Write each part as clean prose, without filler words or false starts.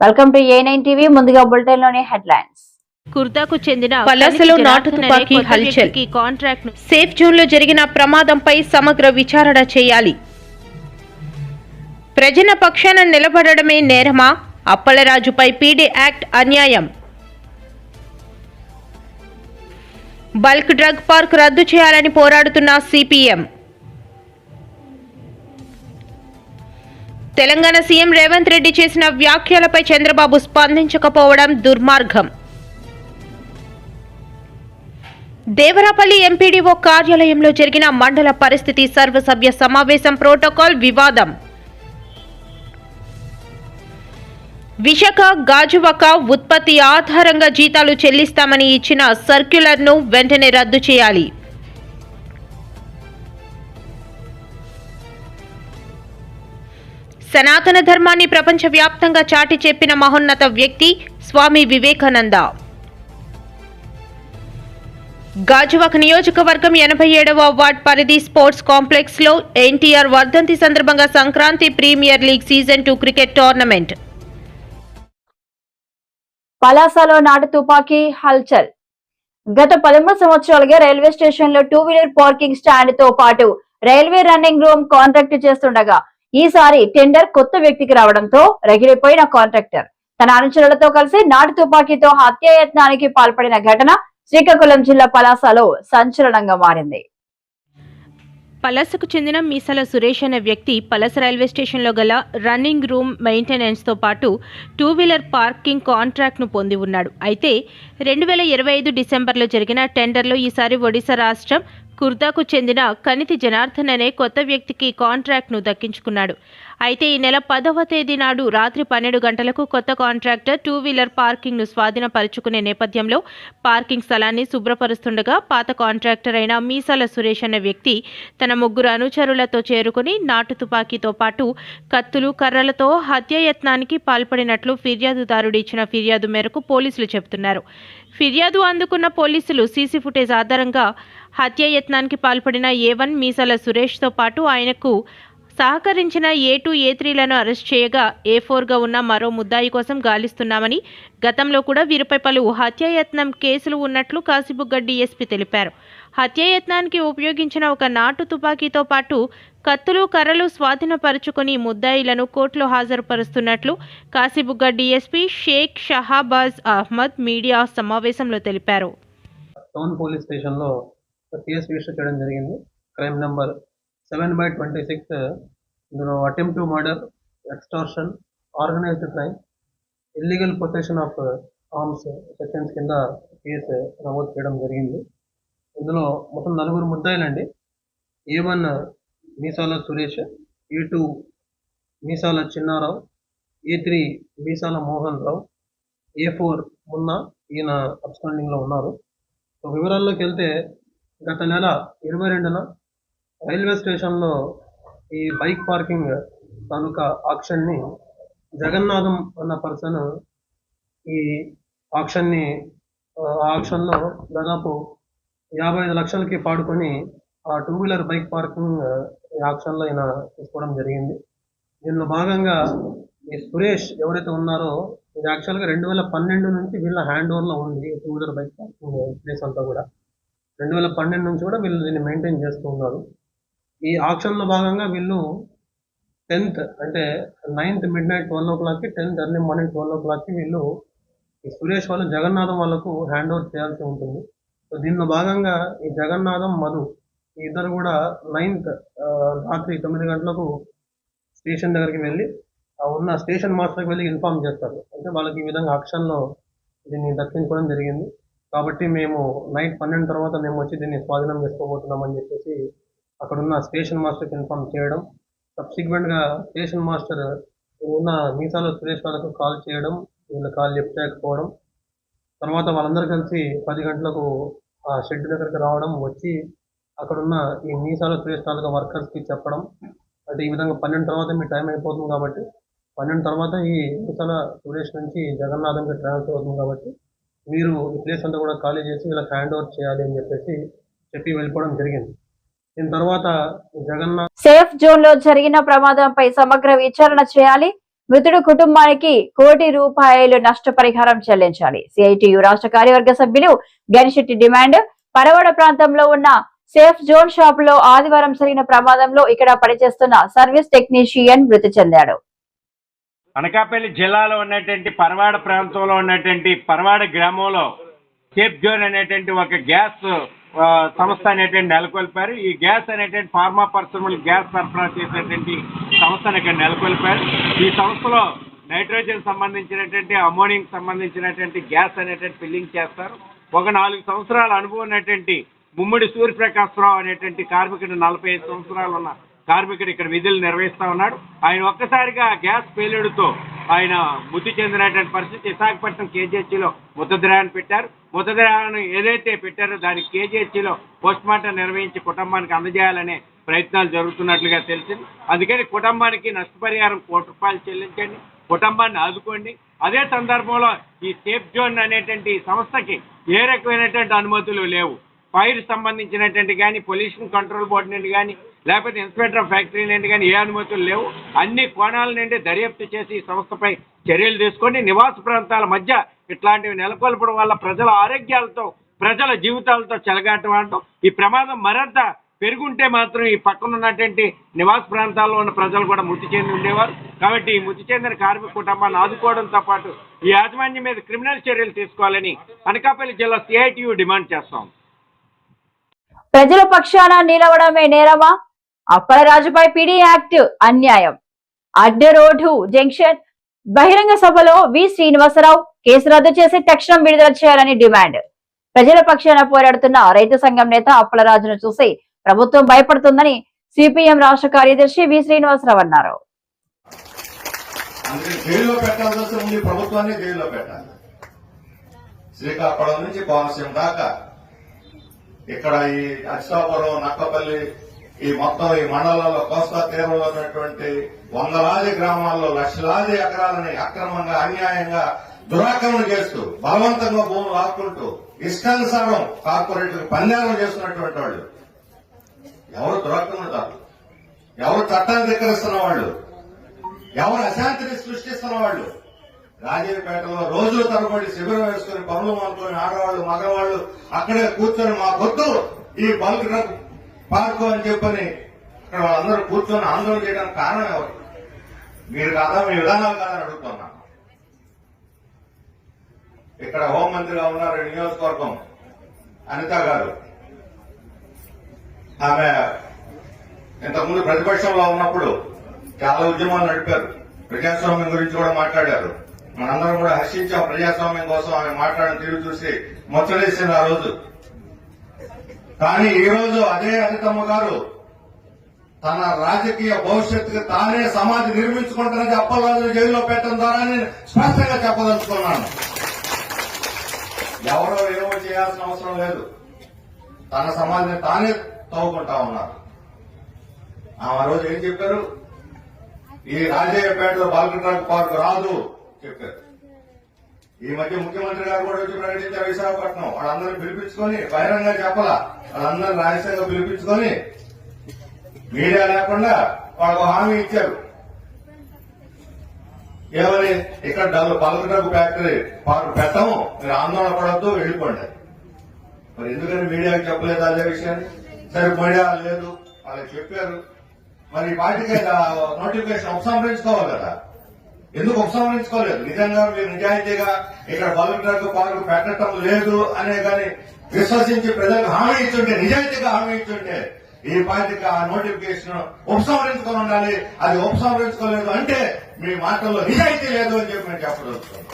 Welcome to ఏ9 TV. ముందుగా bulletin లోని హెడ్లైన్స్. కుర్తాకు చెందిన పలాసలో నాటు తుపాకీ హల్చల్. కాంట్రాక్ట్ సేఫ్ జోన్ లో జరిగిన ప్రమాదంపై సమగ్ర విచారణ చేయాలి. ప్రజల పక్షాన నిలబడడమే నేరమా? అప్పలరాజుపై పీడీ యాక్ట్ అన్యాయం. బల్క్ డ్రగ్ పార్క్ రద్దు చేయాలని పోరాడుతున్న సిపిఎం. తెలంగాణ సీఎం రేవంత్ రెడ్డి చేసిన వ్యాఖ్యలపై చంద్రబాబు స్పందించకపోవడం దుర్మార్గం. దేవరాపల్లి ఎంపీడీఓ కార్యాలయంలో జరిగిన మండల పరిస్థితి సర్వసభ్య సమావేశం ప్రోటోకాల్ వివాదం. విశాఖ గాజువాక ఉత్పత్తి ఆధారంగా జీతాలు చెల్లిస్తామని ఇచ్చిన సర్క్యులర్ను వెంటనే రద్దు చేయాలి. సనాతన ధర్మాన్ని ప్రపంచవ్యాప్తంగా చాటి చెప్పిన మహోన్నత వ్యక్తి స్వామి వివేకానంద. గాజువాక నియోజకవర్గం 87వ వార్డ్ పరిధి స్పోర్ట్స్ కాంప్లెక్స్ లో ఎన్టీఆర్ వర్ధంతి సందర్భంగా Sankranti premier league season 2 cricket tournament. పలాసలో నాటు తుపాకీ హల్చల్. గత 13 సంవత్సరాలుగా రైల్వే స్టేషన్ లో 2 వీలర్ పార్కింగ్ స్టాండ్ తో పాటు రైల్వే రన్నింగ్ రూమ్ కాంట్రాక్ట్ చేస్తుండగా ఈసారి టెండర్ కొత్త వ్యక్తికి రావడంతో రగిలిపోయిన కాంట్రాక్టర్ తన అనుచరులతో కలిసి నాటు తుపాకీతో హత్యాయత్నానికి పాల్పడిన ఘటన శ్రీకాకుళం జిల్లా పలాసలో సంచలనంగా మారింది. పలాసకు చెందిన మీసాల సురేష్ అనే వ్యక్తి పలాస రైల్వే స్టేషన్లో గల రన్నింగ్ రూమ్ మెయింటెనెన్స్తో పాటు 2 వీలర్ పార్కింగ్ కాంట్రాక్ట్ను పొంది ఉన్నాడు. అయితే 2025 డిసెంబర్లో జరిగిన టెండర్లో ఈసారి ఒడిశా రాష్ట్రం కుర్తాకు చెందిన కనితి జనార్దన్ అనే కొత్త వ్యక్తికి కాంట్రాక్ట్ను దక్కించుకున్నాడు. అయితే ఈ నెల 10వ తేదీ నాడు రాత్రి 12 గంటలకు కొత్త కాంట్రాక్టర్ 2 వీలర్ పార్కింగ్ను స్వాధీనపరుచుకునే నేపథ్యంలో పార్కింగ్ స్థలాన్ని శుభ్రపరుస్తుండగా పాత కాంట్రాక్టర్ అయిన మీసాల సురేష్ అనే వ్యక్తి తన 3 అనుచరులతో చేరుకుని నాటు తుపాకీతో పాటు కత్తులు కర్రలతో హత్యాయత్నానికి పాల్పడినట్లు ఫిర్యాదుదారుడు ఇచ్చిన ఫిర్యాదు మేరకు పోలీసులు చెబుతున్నారు. ఫిర్యాదు అందుకున్న పోలీసులు సీసీ ఫుటేజ్ ఆధారంగా హత్యాయత్నానికి పాల్పడిన A1 మీసాల సురేష్తో పాటు ఆయనకు సహకరించిన A2, A3లను అరెస్ట్ చేయగా A4గా ఉన్న మరో ముద్దాయి కోసం గాలిస్తున్నామని, గతంలో కూడా వీరిపై పలు హత్యాయత్నం కేసులు ఉన్నట్లు కాశీబుగ్గ డీఎస్పీ తెలిపారు. హత్యాయత్నానికి ఉపయోగించిన ఒక నాటు తుపాకీతో పాటు కత్తులు కర్రలు స్వాధీనపరుచుకుని ముద్దాయిలను కోర్టులో హాజరుపరుస్తున్నట్లు కాశీబుగ్గ డీఎస్పీ షేక్ షహాబాజ్ అహ్మద్ మీడియా సమావేశంలో తెలిపారు. టౌన్ పోలీస్ స్టేషన్లో కేసు రిజిస్టర్ చేయడం జరిగింది. Crime number 7/26. ఇందులో attempt to murder, extortion, organised crime, illegal possession of arms sections కింద కేసు నమోదు చేయడం జరిగింది. ఇందులో మొత్తం 4 ముద్దాయిలండి. A1 మీసాల సురేష్, A2 మీసాల చిన్నారావు, A3 మీసాల మోహన్ రావు, A4 మున్నా, ఈయన అబ్స్కాండింగ్లో ఉన్నారు. వివరాల్లోకి వెళ్తే గత నెల 22న రైల్వే స్టేషన్లో ఈ బైక్ పార్కింగ్ తాలూకా ఆక్షన్ని జగన్నాథం అన్న పర్సన్ ఈ ఆక్షన్లో దాదాపు 55 లక్షలకి పాడుకొని ఆ 2 వీలర్ బైక్ పార్కింగ్ ఆక్షన్లో ఆయన తీసుకోవడం జరిగింది. దీనిలో భాగంగా ఈ సురేష్ ఎవరైతే ఉన్నారో ఇది యాక్చువల్గా 2012 నుంచి వీళ్ళ హ్యాండ్ ఓవర్లో ఉంది. 2 వీలర్ బైక్ పార్కింగ్ ప్లేస్ అంతా కూడా 2012 నుంచి కూడా వీళ్ళు దీన్ని మెయింటైన్ చేస్తూ ఉన్నారు. ఈ ఆక్షన్లో భాగంగా వీళ్ళు 10th అంటే 9th midnight 12 o'clockకి 10th early morning 12 o'clockకి వీళ్ళు ఈ సురేష్ వాళ్ళు జగన్నాథం వాళ్ళకు హ్యాండ్ ఓవర్ చేయాల్సి ఉంటుంది. సో దీనిలో భాగంగా ఈ జగన్నాథం, మధు ఈ ఇద్దరు కూడా 9th రాత్రి 9 గంటలకు స్టేషన్ దగ్గరికి వెళ్ళి ఉన్న స్టేషన్ మాస్టర్కి వెళ్ళి ఇన్ఫార్మ్ చేస్తారు. అంటే వాళ్ళకి ఈ విధంగా ఆక్షన్లో దీన్ని దక్కించుకోవడం జరిగింది కాబట్టి మేము నైట్ 12 తర్వాత మేము వచ్చి దీన్ని స్వాధీనం చేసుకోబోతున్నామని చెప్పేసి అక్కడున్న స్టేషన్ మాస్టర్కి ఇన్ఫార్మ్ చేయడం, సబ్సిక్వెంట్గా స్టేషన్ మాస్టర్ ఉన్న మీసాల సురేష్ వాళ్ళకు కాల్ చేయడం, వీళ్ళు కాల్ లిఫ్ట్ చేయకపోవడం, తర్వాత వాళ్ళందరూ కలిసి 10 గంటలకు ఆ షెడ్ దగ్గరికి రావడం, వచ్చి అక్కడున్న ఈ మీసాల సురేష్ తాలూకా వర్కర్స్కి చెప్పడం, అంటే ఈ విధంగా 12 తర్వాత మీ టైం అయిపోతుంది కాబట్టి 12 తర్వాత ఈ మీసాల సురేష్ నుంచి జగన్నాథంకి ట్రాన్స్ఫర్ అవుతుంది కాబట్టి మీరు ఈ ప్లేస్ అంతా కూడా ఖాళీ చేసి వీళ్ళకి హ్యాండ్ ఓవర్ చేయాలి అని చెప్పి వెళ్ళిపోవడం జరిగింది. దీని తర్వాత జగన్నాథ్ సేఫ్ జోన్ లో జరిగిన ప్రమాదంపై సమగ్ర విచారణ చేయాలి. మృతుడు కుటుంబానికి ₹1 కోటి నష్టపరిహారం చెల్లించాలి. సిఐటియు రాష్ట్ర కార్యవర్గ సభ్యులు గనిశెట్టి డిమాండ్. పరవాడ ప్రాంతంలో ఉన్న సేఫ్ జోన్ షాప్ లో ఆదివారం జరిగిన ప్రమాదంలో ఇక్కడ పనిచేస్తున్న సర్వీస్ టెక్నీషియన్ మృతి చెందాడు. అనకాపల్లి జిల్లాలో ఉన్నటువంటి పరవాడ ప్రాంతంలో ఉన్నటువంటి పరవాడ గ్రామంలో సేఫ్ జోన్ అనేటువంటి ఒక గ్యాస్ సంస్థ అనేటువంటి నెలకొల్పారు. ఈ గ్యాస్ అనేటువంటి ఫార్మా పరిశ్రమలు గ్యాస్ సరఫరా చేసేటువంటి సంస్థను ఇక్కడ నెలకొల్పారు. ఈ సంస్థలో నైట్రోజన్ సంబంధించినటువంటి అమోనియాకి సంబంధించినటువంటి గ్యాస్ అనేటువంటి ఫిల్లింగ్ చేస్తారు. ఒక 4 సంవత్సరాల అనుభవం ఉన్నటువంటి ముమ్మడి సూర్యప్రకాశ్రావు అనేటువంటి కార్మికుడు 45 సంవత్సరాలు ఉన్న కార్మికుడు ఇక్కడ విధులు నిర్వహిస్తా ఉన్నాడు. ఆయన ఒక్కసారిగా గ్యాస్ పేలుడుతో ఆయన మృతి చెందినటువంటి పరిస్థితి. విశాఖపట్నం కేజీహెచ్లో మృతదేహాన్ని పెట్టారు. మృతదేహాన్ని ఏదైతే పెట్టారో దానికి కేజీహెచ్లో పోస్ట్ మార్టం నిర్వహించి కుటుంబానికి అందజేయాలనే ప్రయత్నాలు జరుగుతున్నట్లుగా తెలిసింది. అందుకని కుటుంబానికి నష్టపరిహారం ₹1 చెల్లించండి, కుటుంబాన్ని ఆదుకోండి. అదే సందర్భంలో ఈ సేఫ్ జోన్ అనేటువంటి సంస్థకి ఏ రకమైనటువంటి అనుమతులు లేవు. ఫైర్ సంబంధించినటువంటి కానీ పొల్యూషన్ కంట్రోల్ బోర్డు నుండి కానీ లేకపోతే ఇన్స్పెక్టర్ ఆఫ్ ఫ్యాక్టరీ నుండి కానీ ఏ అనుమతులు లేవు. అన్ని కోణాల నుండి దర్యాప్తు చేసి ఈ సంస్థపై చర్యలు తీసుకొని నివాస ప్రాంతాల మధ్య ఇట్లాంటివి నెలకొల్పడం వల్ల ప్రజల ఆరోగ్యాలతో ప్రజల జీవితాలతో చెలగాటం ఈ ప్రమాదం మరింత పెరుగుంటే మాత్రం ఈ పక్కన ఉన్నటువంటి నివాస ప్రాంతాల్లో ఉన్న ప్రజలు కూడా మృతి చెంది ఉండేవారు. కాబట్టి ఈ మృతి చెందిన కార్మిక కుటుంబాన్ని ఆదుకోవడంతో పాటు ఈ యాజమాన్యం మీద క్రిమినల్ చర్యలు తీసుకోవాలని అనకాపల్లి జిల్లా సిఐటియు డిమాండ్ చేస్తాం. ప్రజల పక్షాన నిలవడమే నేరమా? అప్పలరాజుపై పీడీ యాక్ట్ అన్యాయం. అడ్డ రోడ్డు జంక్షన్ బహిరంగ సభలో వి శ్రీనివాసరావు కేసు రద్దు చేసి తక్షణం విడుదల చేయాలని డిమాండ్. ప్రజల పక్షాన పోరాడుతున్న రైతు సంఘం నేత అప్పలరాజును చూసి ప్రభుత్వం భయపడుతుందని సిపిఎం రాష్ట్ర కార్యదర్శి వి శ్రీనివాసరావు అన్నారు. శ్రీకాకుళం నుంచి కోనసీమ దాకా ఇక్కడ ఈ అచ్చాపురం, నక్కపల్లి ఈ మొత్తం ఈ మండలాల్లో కోస్తా తీరంలో ఉన్నటువంటి వందలాది గ్రామాల్లో లక్షలాది ఎకరాలని అక్రమంగా అన్యాయంగా దురాక్రమణ చేస్తూ బలవంతంగా భూములు లాక్కుంటూ ఇష్టానుసారం కార్పొరేట్ పందేరం చేస్తున్నటువంటి వాళ్ళు ఎవరు దురాక్రమణదారులు, ఎవరు చట్టాన్ని ధిక్కరిస్తున్న వాళ్ళు, ఎవరు అశాంతిని సృష్టిస్తున్న వాళ్ళు. రాజేపేటలో రోజుల తరబడి శిబిరం వేసుకుని పనులు మానుకొని ఆడవాళ్లు మగవాళ్లు అక్కడే కూర్చొని మా వద్దు ఈ బల్క్ డ్రగ్ పార్కు అని చెప్పని అక్కడ వాళ్ళందరూ కూర్చొని ఆందోళన చేయడానికి కారణం ఎవరు? మీరు కాదా, మీ విధానాలు కాదని అడుగుతున్నాను. ఇక్కడ హోంమంత్రిగా ఉన్నారు నియోజకవర్గం అనిత గారు. ఆమె ఇంతకుముందు ప్రతిపక్షంలో ఉన్నప్పుడు చాలా ఉద్యమాలు నడిపారు. ప్రజాస్వామ్యం గురించి కూడా మాట్లాడారు. మనందరం కూడా హర్షించాం. ప్రజాస్వామ్యం కోసం ఆమె మాట్లాడిన తీరు చూసి ముచ్చటేసింది ఆ రోజు. కానీ ఈ రోజు అదే అనితమ్మ గారు తన రాజకీయ భవిష్యత్తుకి తానే సమాధి నిర్మించుకుంటున్నది అప్పలరాజును జైల్లో పెట్టడం ద్వారా నేను స్పష్టంగా చెప్పదలుచుకున్నాను. ఎవరో ఏమో చేయాల్సిన అవసరం లేదు. తన సమాధిని తానే తవ్వుకుంటా ఉన్నారు. ఆ రోజు ఏం చెప్పారు? ఈ రాజయ్యపేటలో బల్క్ డ్రగ్ పార్క్ రాదు చెప్పారు. ఈ మధ్య ముఖ్యమంత్రి గారు కూడా వచ్చి ప్రకటించారు విశాఖపట్నం. వాళ్ళందరినీ పిలిపించుకొని బహిరంగ చెప్పాలా, వాళ్ళందరినీ రహస్యంగా పిలిపించుకొని మీడియా లేకుండా వాళ్ళకు హామీ ఇచ్చారు. ఏమని? ఇక్కడ బల్క్ డ్రగ్ ఫ్యాక్టరీ పార్క్ పెట్టాము, మీరు ఆందోళన పడద్దు, వెళ్ళిపోండి. మరి ఎందుకని మీడియాకి చెప్పలేదు అదే విషయాన్ని? సరే మీడియా లేదు, వాళ్ళకి చెప్పారు. మరి వాటికి నోటిఫికేషన్ ఉపసంహరించుకోవాలి కదా. ఎందుకు ఉపసంహరించుకోలేదు? నిజంగా మీరు నిజాయితీగా ఇక్కడ బల్క్ డ్రగ్ పార్క్ పెట్టడం లేదు అనే కానీ విశ్వసించి ప్రజలకు హామీ ఇచ్చుంటే, నిజాయితీగా హామీ ఇచ్చుంటే ఈ పార్టీకి ఆ నోటిఫికేషన్ ఉపసంహరించుకొని ఉండాలి. అది ఉపసంహరించుకోలేదు అంటే మీ మాటల్లో నిజాయితీ లేదు అని చెప్పి నేను చెప్పదలుచుకున్నాను.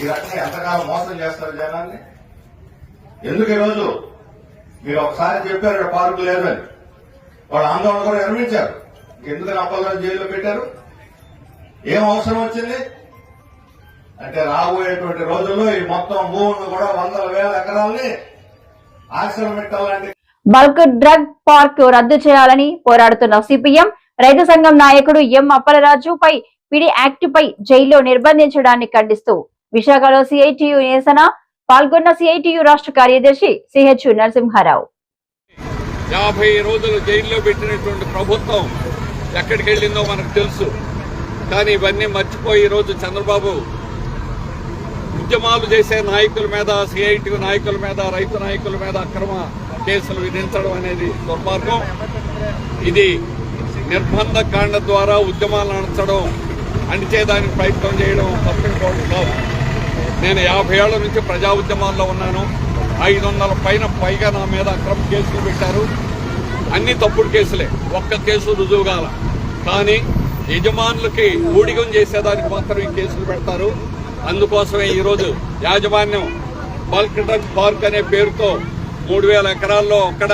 ఈ రకంగా ఎంతకాలం మోసం చేస్తారు జనాన్ని? ఎందుకు ఈరోజు మీరు ఒకసారి చెప్పారు పార్కు లేదని, వాళ్ళు ఆందోళన కూడా నిర్మించారు. ఎందుకని అప్పలరాజు జైల్లో పెట్టారు? ఏం అవసరం వచ్చింది అంటే రాబోయేటువంటి రోజుల్లో ఈ మొత్తం భూములను కూడా 100,000 ఎకరాలని ఆశ్రమించాలంటే బల్క్ డ్రగ్ పార్క్ రద్దు చేయాలని పోరాడుతున్న సిపిఎం రైతు సంఘం నాయకుడు ఎం అప్పలరాజు పై పీడీ యాక్ట్ పై జైల్లో నిర్బంధించడాన్ని ఖండిస్తూ విశాఖలో సిఐటియు నిరసన పాల్గొన్న సిఐటియు రాష్ట్ర కార్యదర్శి సిహెచ్ నరసింహారావు. 50 రోజులు జైల్లో పెట్టినటువంటి ప్రభుత్వం ఎక్కడికి వెళ్ళిందో మనకు తెలుసు. కానీ ఇవన్నీ మర్చిపోయి ఈరోజు చంద్రబాబు ఉద్యమాలు చేసే నాయకుల మీద, సిఐటి నాయకుల మీద, రైతు నాయకుల మీద అక్రమ కేసులు విధించడం అనేది దుర్మార్గం. ఇది నిర్బంధ కాండ ద్వారా ఉద్యమాలను అణిచేదానికి ప్రయత్నం చేయడం తప్పించుకోవడం కాదు. నేను 50 ఏళ్ల నుంచి ప్రజా ఉద్యమాల్లో ఉన్నాను. 500 పైగా నా మీద అక్రమ కేసులు పెట్టారు. అన్ని తప్పుడు కేసులే, ఒక్క కేసు రుజువు కాల. కానీ యజమానులకి ఊడిగం చేసేదానికి మాత్రం ఈ కేసులు పెడతారు. అందుకోసమే ఈరోజు యాజమాన్యం బల్క్ డ్రగ్స్ పార్క్ అనే పేరుతో 3000 ఎకరాల్లో అక్కడ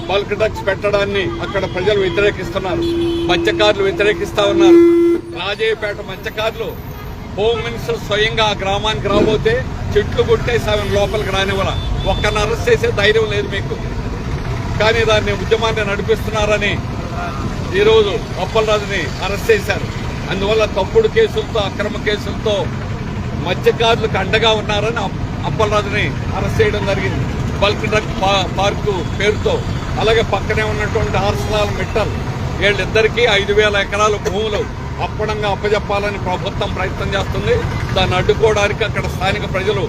బల్క్ డ్రగ్స్ పెట్టడాన్ని అక్కడ ప్రజలు వ్యతిరేకిస్తున్నారు. మత్స్యకారులు వ్యతిరేకిస్తా ఉన్నారు. రాజయ్యపేట మత్స్యకారులు హోమ్ మినిస్టర్ స్వయంగా ఆ గ్రామానికి రాబోతే చెట్లు కొట్టేసి ఆమె లోపలికి రానివ్వాల. ఒక్కరిని అరెస్ట్ చేసే ధైర్యం లేదు మీకు. కానీ దాన్ని ఉద్యమాన్ని నడిపిస్తున్నారని ఈరోజు అప్పలరాజుని అరెస్ట్ చేశారు. అందువల్ల తప్పుడు కేసులతో, అక్రమ కేసులతో మత్స్యకారులకు అండగా ఉన్నారని అప్పలరాజుని అరెస్ట్ చేయడం జరిగింది బల్క్ డ్రగ్ పార్కు పేరుతో. అలాగే పక్కనే ఉన్నటువంటి ఆర్సలాల్ మిట్టల్ వీళ్ళిద్దరికీ 5000 ఎకరాల భూములు అప్పడంగా అప్పజెప్పాలని ప్రభుత్వం ప్రయత్నం చేస్తుంది. దాన్ని అడ్డుకోవడానికి అక్కడ స్థానిక ప్రజలు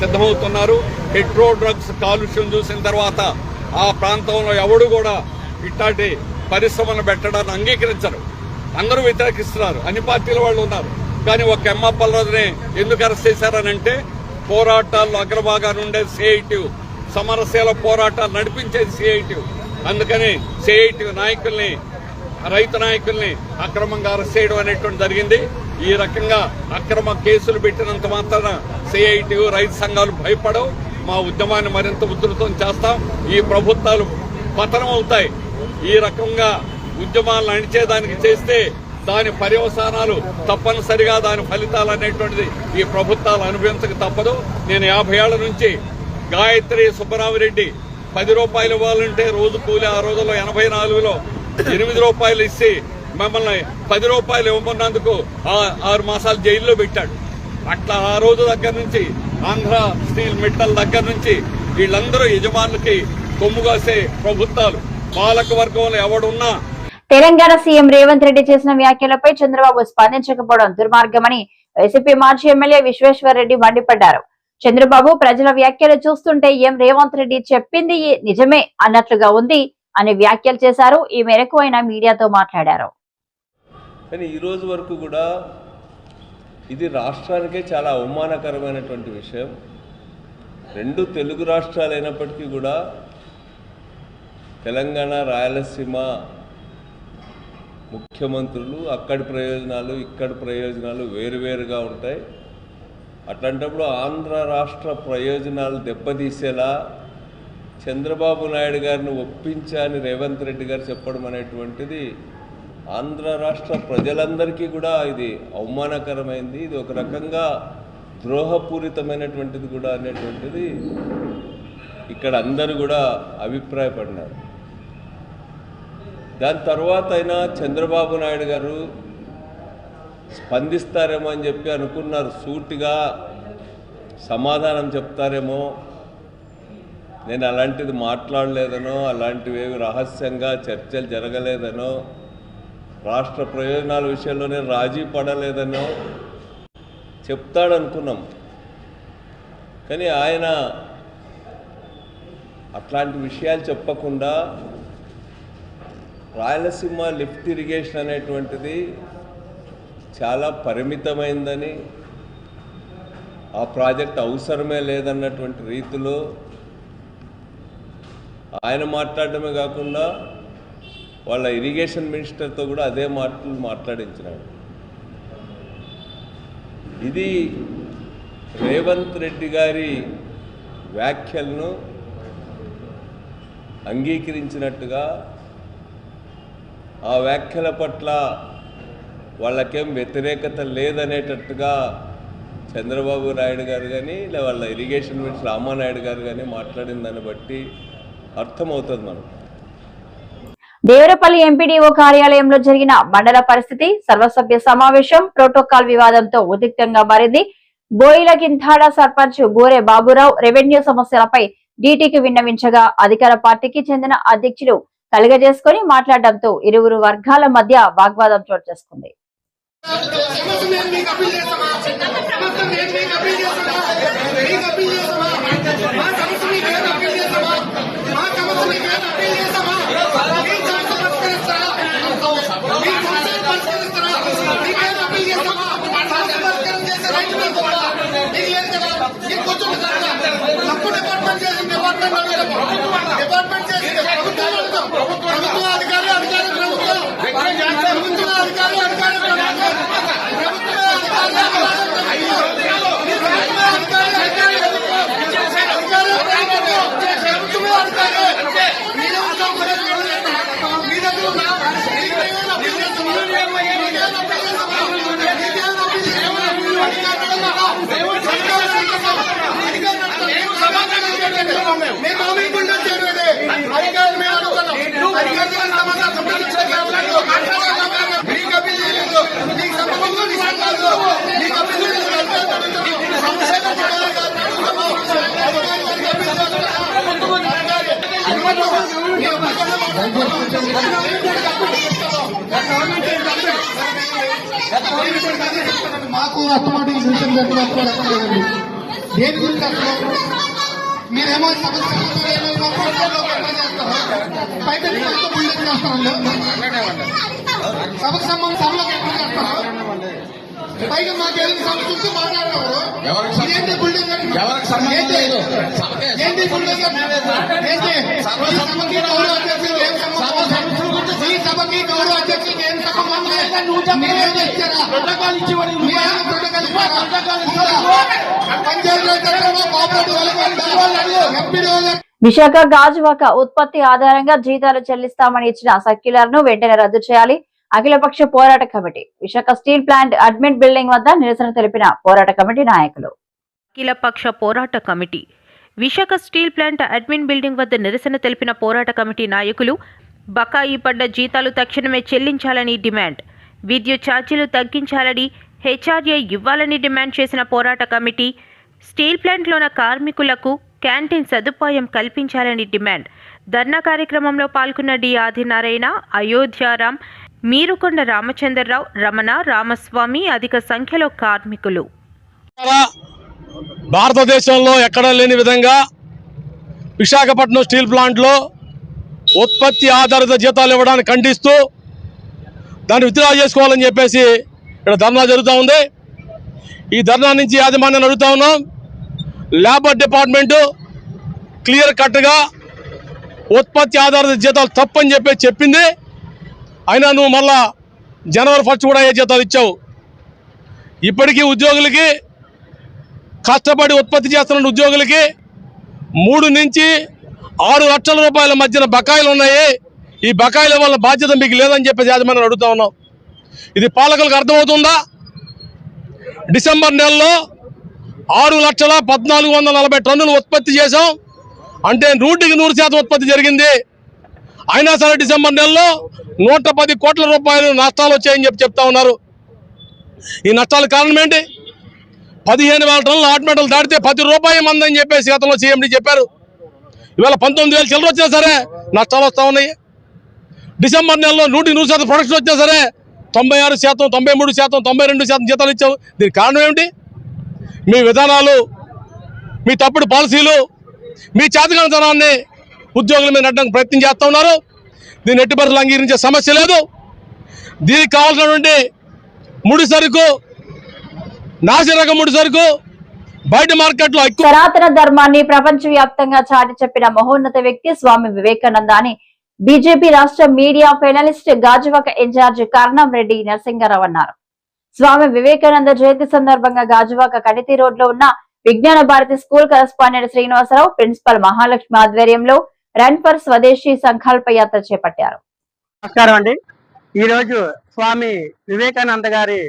సిద్ధమవుతున్నారు. హెట్రో డ్రగ్స్ కాలుష్యం చూసిన తర్వాత ఆ ప్రాంతంలో ఎవడు కూడా ఇట్లాంటి పరిశ్రమను పెట్టడాన్ని అంగీకరించరు. అందరూ వ్యతిరేకిస్తున్నారు. అన్ని పార్టీల వాళ్ళు ఉన్నారు. కానీ ఒక అప్పలరాజుని ఎందుకు అరెస్ట్ చేశారనంటే పోరాటాల్లో అగ్రభాగాన్ని ఉండే సిఐటి, సమరశీల పోరాటాలు నడిపించేది సిఐటి. అందుకని సిఐటి నాయకుల్ని, రైతు నాయకుల్ని అక్రమంగా అరెస్ట్ చేయడం అనేటువంటి జరిగింది. ఈ రకంగా అక్రమ కేసులు పెట్టినంత మాత్రాన సిఐటి, రైతు సంఘాలు భయపడవు. మా ఉద్యమాన్ని మరింత ఉధృతం చేస్తాం. ఈ ప్రభుత్వాలు పతనం అవుతాయి. ఈ రకంగా ఉద్యమాలను అణిచేదానికి చేస్తే దాని పర్యవసానాలు తప్పనిసరిగా, దాని ఫలితాలు అనేటువంటిది ఈ ప్రభుత్వాలు అనుభవించక తప్పదు. నేను 50 ఏళ్ల నుంచి గాయత్రి సుబ్బరామిరెడ్డి 10 రూపాయలు ఇవ్వాలంటే రోజు కూలి ఆ రోజుల్లో 84లో 8 రూపాయలు ఇచ్చి మమ్మల్ని 10 రూపాయలు ఇవ్వమన్నందుకు 6 మాసాలు జైల్లో పెట్టాడు. అట్లా ఆ రోజు దగ్గర నుంచి ఆంధ్ర స్టీల్ మిట్టల్ దగ్గర నుంచి వీళ్ళందరూ యజమానులకి కొమ్ముగాసే ప్రభుత్వాలు. పాలక వర్గంలో ఎవడున్నా. తెలంగాణ సీఎం రేవంత్ రెడ్డి చేసిన వ్యాఖ్యలపై చంద్రబాబు స్పందించకపోవడం దుర్మార్గమని వైసీపీ మాజీ ఎమ్మెల్యే విశ్వేశ్వర్ రెడ్డి మండిపడ్డారు. చంద్రబాబు ప్రజల వ్యాఖ్యలు చూస్తుంటే రేవంత్ రెడ్డి చెప్పింది నిజమే అన్నట్లుగా ఉంది అని వ్యాఖ్యలు చేశారు. ఈ మేరకు ఆయన మీడియాతో మాట్లాడారు. కానీ ఈ రోజు వరకు కూడా ఇది రాష్ట్రానికే చాలా అవమానకరమైనటువంటి విషయం. 2 తెలుగు రాష్ట్రాలు అయినప్పటికీ కూడా తెలంగాణ, రాయలసీమ ముఖ్యమంత్రులు అక్కడి ప్రయోజనాలు, ఇక్కడి ప్రయోజనాలు వేరువేరుగా ఉంటాయి. అట్లాంటప్పుడు ఆంధ్ర రాష్ట్ర ప్రయోజనాలు దెబ్బతీసేలా చంద్రబాబు నాయుడు గారిని ఒప్పించాలని రేవంత్ రెడ్డి గారు చెప్పడం అనేటువంటిది ఆంధ్ర రాష్ట్ర ప్రజలందరికీ కూడా ఇది అవమానకరమైంది. ఇది ఒక రకంగా ద్రోహపూరితమైనటువంటిది కూడా అనేటువంటిది ఇక్కడ అందరూ కూడా అభిప్రాయపడినారు. దాని తర్వాత అయినా చంద్రబాబు నాయుడు గారు స్పందిస్తారేమో అని చెప్పి అనుకున్నారు. సూటిగా సమాధానం చెప్తారేమో. నేను అలాంటిది మాట్లాడలేదనో, అలాంటివేవి రహస్యంగా చర్చలు జరగలేదనో, రాష్ట్ర ప్రయోజనాల విషయంలో నేను రాజీ పడలేదనో చెప్తాడనుకున్నాం. కానీ ఆయన అట్లాంటి విషయాలు చెప్పకుండా రాయలసీమ లిఫ్ట్ ఇరిగేషన్ అనేటువంటిది చాలా పరిమితమైందని, ఆ ప్రాజెక్ట్ అవసరమే లేదన్నటువంటి రీతిలో ఆయన మాట్లాడటమే కాకుండా వాళ్ళ ఇరిగేషన్ మినిస్టర్తో కూడా అదే మాటలు మాట్లాడించినాడు. ఇది రేవంత్ రెడ్డి గారి వ్యాఖ్యలను అంగీకరించినట్టుగా, ఆ వ్యాఖ్యల పట్ల వాళ్ళకేం వ్యతిరేకత లేదనేటట్టుగా చంద్రబాబు నాయుడు గారు కానీ వాళ్ళ ఇరిగేషన్ మినిస్టర్ రామానాయుడు గారు కానీ మాట్లాడిన దాన్ని బట్టి అర్థమవుతుంది మనకు. దేవరపల్లి ఎంపీడీఓ కార్యాలయంలో జరిగిన మండల పరిస్థితి, సర్వసభ్య సమావేశం ప్రోటోకాల్ వివాదంతో ఉద్రిక్తంగా మారింది. బోయిలకింతాడ సర్పంచ్ బోరే బాబురావు రెవెన్యూ సమస్యలపై డీటీకి విన్నవించగా అధికార పార్టీకి చెందిన అధ్యక్షులు కలుగజేసుకుని మాట్లాడడంతో ఇరువురు వర్గాల మధ్య వాగ్వాదం చోటు చేసుకుంది. మాకు అర్థమాటిక్ విషయం చెప్పలేదండి. దేని గురించి అసలు మీరేమో పైకి బిల్డింగ్ చేస్తామండి. సభకు సంబంధించి సభలోకి ఎక్కడ చేస్తారు? పైగా మాకు ఏదైనా సమస్య ఉంటే మాట్లాడేవారు. ఏంటి బిల్డింగ్ ఏంటి బిల్డింగ్ ఏంటి సభకి గౌరవ అధ్యక్షులు ఏం సంబంధం? ఈ సభకి గౌరవ అధ్యక్షులకు ఏం సంబంధం? మీరేం ఇచ్చారా? విశాఖ గాజువాక ఉత్పత్తి ఆధారంగా జీతాలు చెల్లిస్తామని ఇచ్చిన సర్క్యులర్ ను వెంటనే రద్దు చేయాలి. అఖిలపక్ష పోరాట committee Visakha steel plant admin building వద్ద నిరసన తెలిపిన పోరాట కమిటీ నాయకులు. అఖిలపక్ష పోరాట committee Visakha steel plant admin building వద్ద నిరసన తెలిపిన పోరాట కమిటీ నాయకులు బకాయి పడ్డ జీతాలు తక్షణమే చెల్లించాలని డిమాండ్, విద్యుత్ ఛార్జీలు తగ్గించాలని, హెచ్ఆర్ఏ ఇవ్వాలని డిమాండ్ చేసిన పోరాట కమిటీ స్టీల్ ప్లాంట్లోని కార్మికులకు క్యాంటీన్ సదుపాయం కల్పించాలని డిమాండ్. ధర్నా కార్యక్రమంలో పాల్గొన్న డి ఆదినారాయణ, అయోధ్యారాం, మీరుకొండ రామచంద్రరావు, రమణ, రామస్వామి అధిక సంఖ్యలో కార్మికులు. భారతదేశంలో ఎక్కడా లేని విధంగా విశాఖపట్నం స్టీల్ ప్లాంట్లో ఉత్పత్తి ఆధారిత జీతాలు ఇవ్వడానికి ఖండిస్తూ దాన్ని విత్డ్రా చేసుకోవాలని చెప్పేసి ఇక్కడ ధర్నా జరుగుతూ ఉంది. ఈ ధర్నా నుంచి యాజమాన్యాన్ని అడుగుతా ఉన్నాం. లేబర్ డిపార్ట్మెంటు క్లియర్ కట్గా ఉత్పత్తి ఆధారిత జీతాలు తప్పని చెప్పి చెప్పింది. అయినా నువ్వు మళ్ళా జనవరి 1 కూడా ఏ జీతాలు ఇచ్చావు. ఇప్పటికీ ఉద్యోగులకి కష్టపడి ఉత్పత్తి చేస్తున్న ఉద్యోగులకి 3 నుంచి 6 లక్షల రూపాయల మధ్యన బకాయిలు ఉన్నాయి. ఈ బకాయిల వల్ల బాధ్యత మీకు లేదని చెప్పేసి యాజమాన్యం అడుగుతా ఉన్నాం. ఇది పాలకులకు అర్థమవుతుందా? డిసెంబర్ నెలలో 6,14,40 టన్నులు ఉత్పత్తి చేశాం, అంటే 100% ఉత్పత్తి జరిగింది. అయినా సరే డిసెంబర్ నెలలో 110 కోట్ల రూపాయలు నష్టాలు వచ్చాయని చెప్తా ఉన్నారు. ఈ నష్టాల కారణం ఏంటి? 15,000 టన్నుల హాట్ మెటల్ దాటితే 10 రూపాయలు మందని చెప్పేసి గతంలో సీఎండీ చెప్పారు. ఇవాళ 19,000 చిల్లర వచ్చినా సరే నష్టాలు వస్తూ ఉన్నాయి. డిసెంబర్ నెలలో 100% ప్రొడక్షన్ వచ్చినా సరే 96%, 93%, 92% జీతాలు ఇచ్చావు. దీనికి కారణం ఏమిటి? మీ విధానాలు, మీ తప్పుడు పాలసీలు, మీ చేతకానితనాన్ని ఉద్యోగుల మీద నెట్టడానికి ప్రయత్నం చేస్తూ ఉన్నారు. దీన్ని ఎట్టి పరిస్థితుల్లో అంగీకరించే సమస్య లేదు. దీనికి కావాల్సినటువంటి ముడి సరుకు, నాసిరకం ముడి సరుకు బయట మార్కెట్లో సనాతన ధర్మాన్ని ప్రపంచవ్యాప్తంగా చాటి చెప్పిన మహోన్నత వ్యక్తి స్వామి వివేకానంద అని బీజేపీ రాష్ట్ర మీడియా ఫైనలిస్ట్ గాజువాక ఇన్ఛార్జ్ కర్ణం రెడ్డి నరసింగారావు అన్నారు. స్వామి వివేకానంద జయంతి సందర్భంగా గాజువాక కడితి రోడ్ లో ఉన్న Vignana Bharathi school correspondent Srinivasa Rao, principal Mahalakshmi ఆధ్వర్యంలో రన్ ఫర్ స్వదేశీ సంకల్ప యాత్ర చేపట్టారు. నమస్కారం అండి. ఈరోజు స్వామి వివేకానంద గారి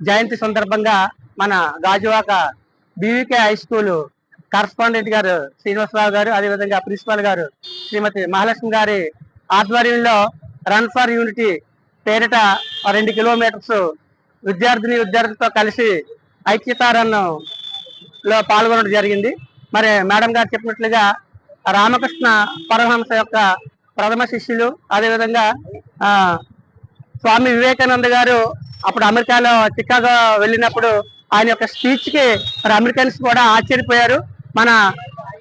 జయంతి సందర్భంగా మన Gajuwaka BVK high school correspondent గారు శ్రీనివాసరావు గారు, అదేవిధంగా ప్రిన్సిపల్ గారు శ్రీమతి మహాలక్ష్మి గారి ఆధ్వర్యంలో రన్ ఫర్ యూనిటీ పేరిట 2 కిలోమీటర్స్ విద్యార్థులతో కలిసి ఐక్యతా రన్ లో పాల్గొనడం జరిగింది. మరి మేడం గారు చెప్పినట్లుగా రామకృష్ణ పరమహంస యొక్క ప్రథమ శిష్యులు, అదేవిధంగా స్వామి వివేకానంద గారు అప్పుడు అమెరికాలో చికాగో వెళ్ళినప్పుడు ఆయన యొక్క స్పీచ్ కి మరి అమెరికన్స్ కూడా ఆశ్చర్యపోయారు. మన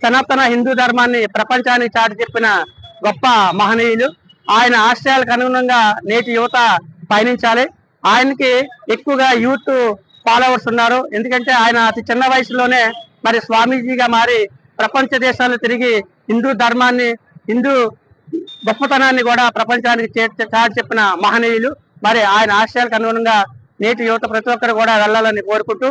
సనాతన హిందూ ధర్మాన్ని ప్రపంచానికి చాటి చెప్పిన గొప్ప మహనీయులు. ఆయన ఆశయాలకు అనుగుణంగా నేటి యువత పయనించాలి. ఆయనకి ఎక్కువగా యూత్ ఫాలోవర్స్ ఉన్నారు. ఎందుకంటే ఆయన అతి చిన్న వయసులోనే మరి స్వామీజీగా మారి ప్రపంచ దేశాలు తిరిగి హిందూ ధర్మాన్ని, హిందూ గొప్పతనాన్ని కూడా ప్రపంచానికి చాటి చెప్పిన మహనీయులు. మరి ఆయన ఆశయాలకు అనుగుణంగా నేటి యువత ప్రతి ఒక్కరు కూడా వెళ్ళాలని కోరుకుంటూ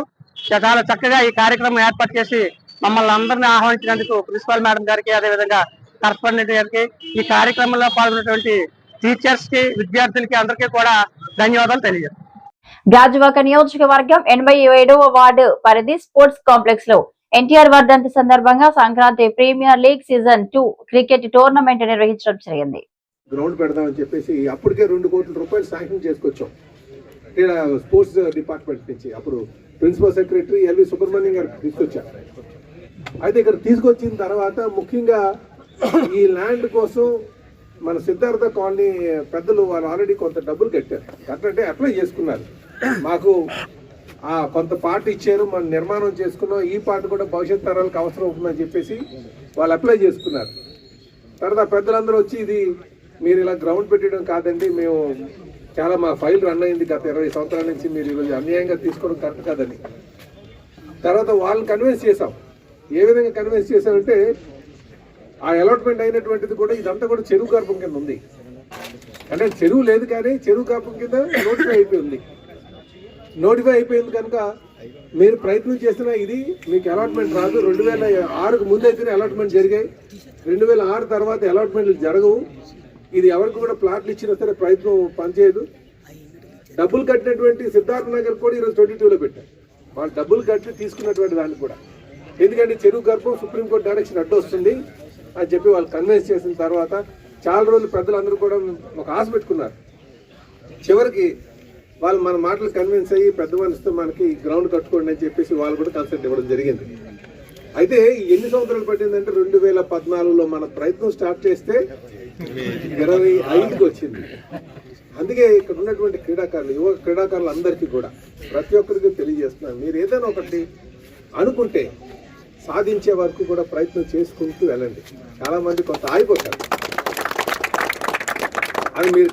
చాలా చక్కగా ఈ కార్యక్రమం ఏర్పాటు చేసి మమ్మల్ని అందరినీ ఆహ్వానించినందుకు ప్రిన్సిపల్ మేడం గారికి, అదేవిధంగా కరస్పాండెంట్ గారికి, ఈ కార్యక్రమంలో పాల్గొన్నటువంటి టీచర్స్ కి, విద్యార్థులకి అందరికీ కూడా ధన్యవాదాలు తెలియజేస్తాను. గాజువాక నియోజకవర్గం 87వ వార్డు పరిధి స్పోర్ట్స్ కాంప్లెక్స్ లో ఎన్టీఆర్ వర్ధంతి సందర్భంగా Sankranti premier league season 2 cricket tournament నిర్వహించడం జరిగింది. గ్రౌండ్ పెడదామని చెప్పేసి అప్పటికే 2 కోట్ల రూపాయలు శాంక్షన్ చేసుకొచ్చాం స్పోర్ట్స్ డిపార్ట్మెంట్ నుంచి. అప్పుడు ప్రిన్సిపల్ సెక్రటరీ ఎల్వి సుబ్రహ్మణ్యం గారు తీసుకొచ్చారు. అయితే ఇక్కడ తీసుకొచ్చిన తర్వాత ముఖ్యంగా ఈ ల్యాండ్ కోసం మన సిద్ధార్థ కాలనీ పెద్దలు వాళ్ళు ఆల్రెడీ కొంత డబ్బులు కట్టారు. కట్టంటే అప్లై చేసుకున్నారు. మాకు కొంత పార్ట్ ఇచ్చారు, మనం నిర్మాణం చేసుకున్నాం, ఈ పార్ట్ కూడా భవిష్యత్ తరాలకు అవసరం అవుతుందని చెప్పేసి వాళ్ళు అప్లై చేసుకున్నారు. తర్వాత పెద్దలందరూ వచ్చి ఇది మీరు ఇలా గ్రౌండ్ పెట్టడం కాదండి, మేము చాలా మా ఫైల్ రన్ అయింది గత 20 సంవత్సరాల నుంచి, మీరు ఈరోజు అన్యాయంగా తీసుకోవడం కరెక్ట్ కాదని. తర్వాత వాళ్ళని కన్విన్స్ చేసాం. ఏ విధంగా కన్విన్స్ చేసామంటే ఆ అలాట్మెంట్ అయినటువంటిది కూడా ఇదంతా కూడా చెరువు గర్భం కింద ఉంది. అంటే చెరువు లేదు కానీ చెరువు గర్భం కింద నోటిఫై అయిపోయింది. నోటిఫై అయిపోయింది కనుక మీరు ప్రయత్నం చేసినా ఇది మీకు అలాట్మెంట్ రాదు. 2006కు ముందు అయితేనే అలాట్మెంట్ జరిగాయి. 2006 తర్వాత అలాట్మెంట్లు జరగవు. ఇది ఎవరికి కూడా ప్లాట్లు ఇచ్చినా సరే ప్రయత్నం పనిచేయదు. డబ్బులు కట్టినటువంటి సిద్ధార్థ నగర్ కూడా ఈరోజు 22లో పెట్టారు. వాళ్ళు డబ్బులు కట్టి తీసుకున్నటువంటి దాన్ని కూడా, ఎందుకంటే చెరువు గర్భం సుప్రీంకోర్టు డైరెక్షన్ అడ్డు వస్తుంది అని చెప్పి వాళ్ళు కన్విన్స్ చేసిన తర్వాత చాలా రోజులు పెద్దలందరూ కూడా ఒక ఆశ పెట్టుకున్నారు. చివరికి వాళ్ళు మన మాటలు కన్విన్స్ అయ్యి పెద్ద మనిషితో మనకి గ్రౌండ్ కట్టుకోండి అని చెప్పేసి వాళ్ళు కూడా కన్సెంట్ ఇవ్వడం జరిగింది. అయితే ఎన్ని సంవత్సరాలు పట్టిందంటే 2014లో మన ప్రయత్నం స్టార్ట్ చేస్తే 25కి వచ్చింది. అందుకే ఇక్కడ ఉన్నటువంటి క్రీడాకారులు, యువ క్రీడాకారులు అందరికీ కూడా ప్రతి ఒక్కరికి తెలియజేస్తున్నాను, మీరు ఏదైనా ఒకటి అనుకుంటే సాధించే వరకు కూడా ప్రయత్నం చేసుకుంటూ వెళ్ళండి. చాలా మంది కొంత ఆగిపోతారు. అది మీరు